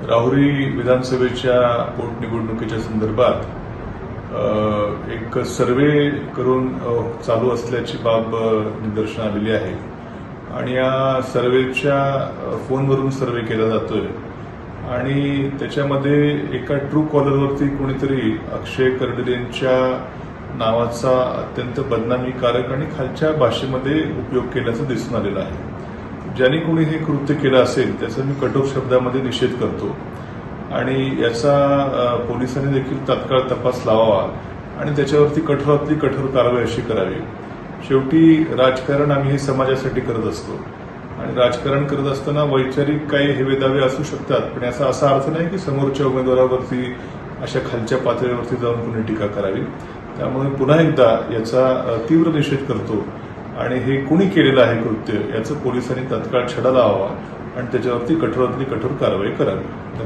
राहुरी विधानसभेच्या पोटनिवडणुकीच्या संदर्भात एक सर्वे करून चालू असल्याची बाब निदर्शन आलेली आहे आणि या सर्वेच्या फोनवरून सर्वे केला जातोय आणि त्याच्यामध्ये एका ट्रू कॉलरवरती कोणीतरी अक्षय कर्डिलेंच्या नावाचा अत्यंत बदनामीकारक आणि खालच्या भाषेमध्ये उपयोग केल्याचं दिसून आलेलं आहे. ज्यांनी कोणी हे कृत्य केलं असेल त्याचा मी कठोर शब्दामध्ये निषेध करतो आणि याचा पोलिसांनी देखील तात्काळ तपास लावावा आणि त्याच्यावरती कठोरातली कठोर कारवाई अशी करावी. शेवटी राजकारण आम्ही हे समाजासाठी करत असतो आणि राजकारण करत असताना वैचारिक काही हेवेदावे असू शकतात, पण याचा असा अर्थ नाही की समोरच्या उमेदवारावरती अशा खालच्या पातळीवरती जाऊन कुणी टीका करावी. त्यामुळे पुन्हा एकदा याचा तीव्र निषेध करतो आणि हे कुणी केलेलं आहे कृत्य याचं पोलिसांनी तात्काळ छडा लावावा आणि त्याच्यावरती कठोरातली कठोर कारवाई करावी.